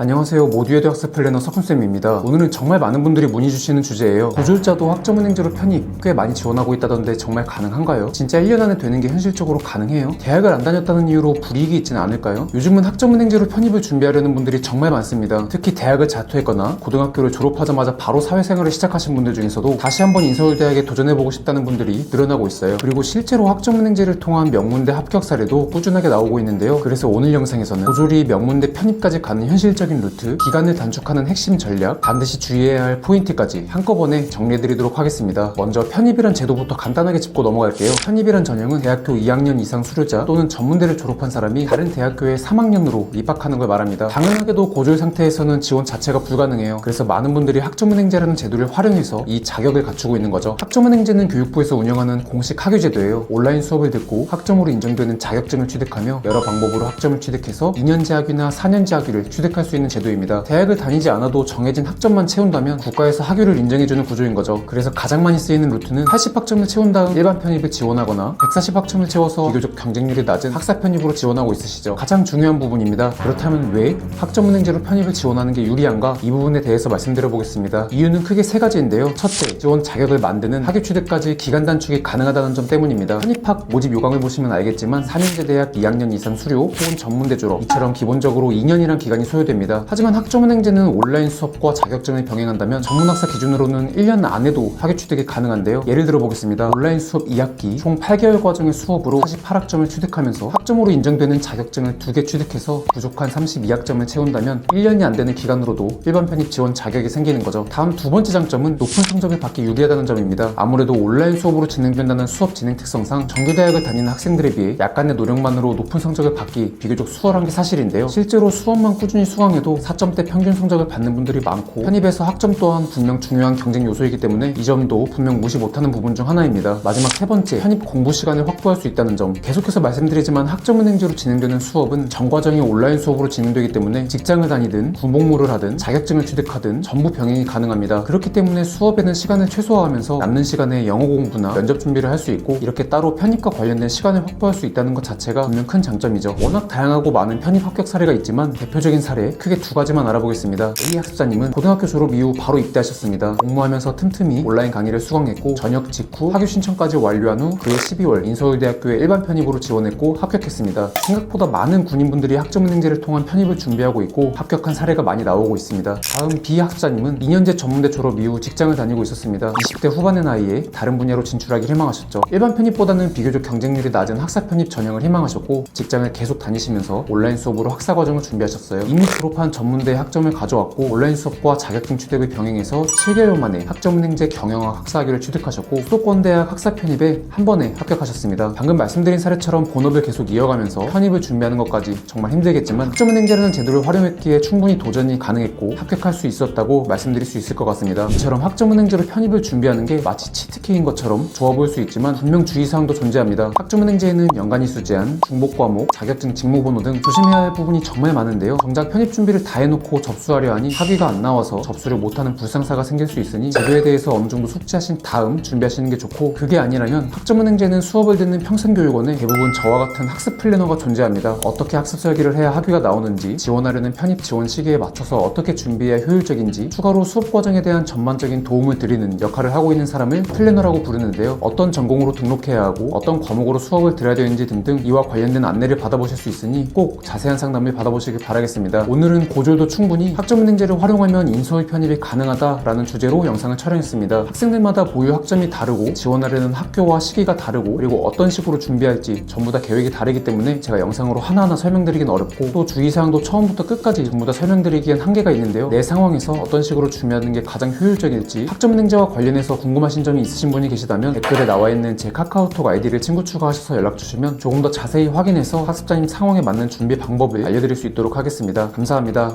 안녕하세요. 모두의 대학습 플래너 석훈쌤입니다. 오늘은 정말 많은 분들이 문의 주시는 주제예요. 고졸자도 학점은행제로 편입 꽤 많이 지원하고 있다던데 정말 가능한가요? 진짜 1년 안에 되는 게 현실적으로 가능해요? 대학을 안 다녔다는 이유로 불이익이 있지는 않을까요? 요즘은 학점은행제로 편입을 준비하려는 분들이 정말 많습니다. 특히 대학을 자퇴했거나 고등학교를 졸업하자마자 바로 사회생활을 시작하신 분들 중에서도 다시 한번 인서울대학에 도전해보고 싶다는 분들이 늘어나고 있어요. 그리고 실제로 학점은행제를 통한 명문대 합격 사례도 꾸준하게 나오고 있는데요. 그래서 오늘 영상에서는 고졸이 명문대 편입까지 가는 현실적인 루트, 기간을 단축하는 핵심 전략, 반드시 주의해야 할 포인트까지 한꺼번에 정리해드리도록 하겠습니다. 먼저 편입이란 제도부터 간단하게 짚고 넘어갈게요. 편입이란 전형은 대학교 2학년 이상 수료자 또는 전문대를 졸업한 사람이 다른 대학교에 3학년으로 입학하는 걸 말합니다. 당연하게도 고졸 상태에서는 지원 자체가 불가능해요. 그래서 많은 분들이 학점은행제라는 제도를 활용해서 이 자격을 갖추고 있는 거죠. 학점은행제는 교육부에서 운영하는 공식 학위제도예요. 온라인 수업을 듣고 학점으로 인정되는 자격증을 취득하며 여러 방법으로 학점을 취득해서 2년제 학위나 4년제 학위를 취득할 수 있는 제도입니다. 대학을 다니지 않아도 정해진 학점만 채운다면 국가에서 학위를 인정해주는 구조인 거죠. 그래서 가장 많이 쓰이는 루트는 80학점을 채운 다음 일반 편입을 지원하거나 140학점을 채워서 비교적 경쟁률이 낮은 학사 편입으로 지원하고 있으시죠. 가장 중요한 부분입니다. 그렇다면 왜 학점은행제로 편입을 지원하는 게 유리한가? 이 부분에 대해서 말씀드려 보겠습니다. 이유는 크게 세 가지인데요. 첫째, 지원 자격을 만드는 학위 취득까지 기간 단축이 가능하다는 점 때문입니다. 편입학 모집 요강을 보시면 알겠지만 4년제 대학 2학년 이상 수료 혹은 전문대 졸업 이처럼 기본적으로 2년이란 기간이 소요됩니다. 하지만 학점은행제는 온라인 수업과 자격증을 병행한다면 전문학사 기준으로는 1년 안에도 학위 취득이 가능한데요. 예를 들어 보겠습니다. 온라인 수업 2학기 총 8개월 과정의 수업으로 48학점을 취득하면서 학점으로 인정되는 자격증을 2개 취득해서 부족한 32학점을 채운다면 1년이 안 되는 기간으로도 일반 편입 지원 자격이 생기는 거죠. 다음 두 번째 장점은 높은 성적을 받기 유리하다는 점입니다. 아무래도 온라인 수업으로 진행된다는 수업 진행 특성상 정규대학을 다니는 학생들에 비해 약간의 노력만으로 높은 성적을 받기 비교적 수월한 게 사실인데요. 실제로 수업만 꾸준히 수강해도 4점대 평균 성적을 받는 분들이 많고 편입에서 학점 또한 분명 중요한 경쟁 요소이기 때문에 이 점도 분명 무시 못하는 부분 중 하나입니다. 마지막 세 번째, 편입 공부 시간을 확보할 수 있다는 점. 계속해서 말씀드리지만 학점은행제로 진행되는 수업은 전 과정이 온라인 수업으로 진행되기 때문에 직장을 다니든 군복무를 하든 자격증을 취득하든 전부 병행이 가능합니다. 그렇기 때문에 수업에는 시간을 최소화하면서 남는 시간에 영어 공부나 면접 준비를 할 수 있고 이렇게 따로 편입과 관련된 시간을 확보할 수 있다는 것 자체가 분명 큰 장점이죠. 워낙 다양하고 많은 편입 합격 사례가 있지만 대표적인 사례 크게 두 가지만 알아보겠습니다. A 학습자님은 고등학교 졸업 이후 바로 입대하셨습니다. 공부하면서 틈틈이 온라인 강의를 수강했고 전역 직후 학위 신청까지 완료한 후 그해 12월 인서울대학교에 일반 편입으로 지원했고 합격했습니다. 생각보다 많은 군인분들이 학점은행제를 통한 편입을 준비하고 있고 합격한 사례가 많이 나오고 있습니다. 다음 B 학습자님은 2년제 전문대 졸업 이후 직장을 다니고 있었습니다. 20대 후반의 나이에 다른 분야로 진출하기 희망하셨죠. 일반 편입보다는 비교적 경쟁률이 낮은 학사 편입 전형을 희망하셨고 직장을 계속 다니시면서 온라인 수업으로 학사 과정을 준비하셨어요. 이미 졸업한 전문대 학점을 가져왔고 온라인 수업과 자격증 취득을 병행해서 7개월 만에 학점은행제 경영학 학사학위를 취득하셨고 수도권대학 학사 편입에 한 번에 합격하셨습니다. 방금 말씀드린 사례처럼 본업을 계속 이어가면서 편입을 준비하는 것까지 정말 힘들겠지만 학점은행제라는 제도를 활용했기에 충분히 도전이 가능했고 합격할 수 있었다고 말씀드릴 수 있을 것 같습니다. 이처럼 학점은행제로 편입을 준비하는 게 마치 치트키인 것처럼 좋아 보일 수 있지만 분명 주의사항도 존재합니다. 학점은행제에는 연간이수 제한, 중복 과목, 자격증 직무번호 등 조심해야 할 부분이 정말 많은데요. 정작 편입 준비를 다 해놓고 접수하려 하니 학위가 안 나와서 접수를 못하는 불상사가 생길 수 있으니 제도에 대해서 어느 정도 숙지하신 다음 준비하시는 게 좋고 그게 아니라면 학점은행제는 수업을 듣는 평생교육원에 대부분 저와 같은 학습 플래너가 존재합니다. 어떻게 학습 설계를 해야 학위가 나오는지 지원하려는 편입 지원 시기에 맞춰서 어떻게 준비해야 효율적인지 추가로 수업 과정에 대한 전반적인 도움을 드리는 역할을 하고 있는 사람을 플래너라고 부르는데요. 어떤 전공으로 등록해야 하고 어떤 과목으로 수업을 들어야 되는지 등등 이와 관련된 안내를 받아보실 수 있으니 꼭 자세한 상담을 받아보시길 바라겠습니다. 오늘은 고졸도 충분히 학점은행제를 활용하면 인서울 편입이 가능하다라는 주제로 영상을 촬영했습니다. 학생들마다 보유 학점이 다르고 지원하려는 학교와 시기가 다르고 그리고 어떤 식으로 준비할지 전부 다 계획이 다르기 때문에 제가 영상으로 하나하나 설명드리긴 어렵고 또 주의사항도 처음부터 끝까지 전부 다 설명드리기엔 한계가 있는데요. 내 상황에서 어떤 식으로 준비하는 게 가장 효율적일지 학점은행제와 관련해서 궁금하신 점이 있으신 분이 계시다면 댓글에 나와 있는 제 카카오톡 아이디를 친구 추가하셔서 연락주시면 조금 더 자세히 확인해서 학습자님 상황에 맞는 준비 방법을 알려드릴 수 있도록 하겠습니다. 감사합니다.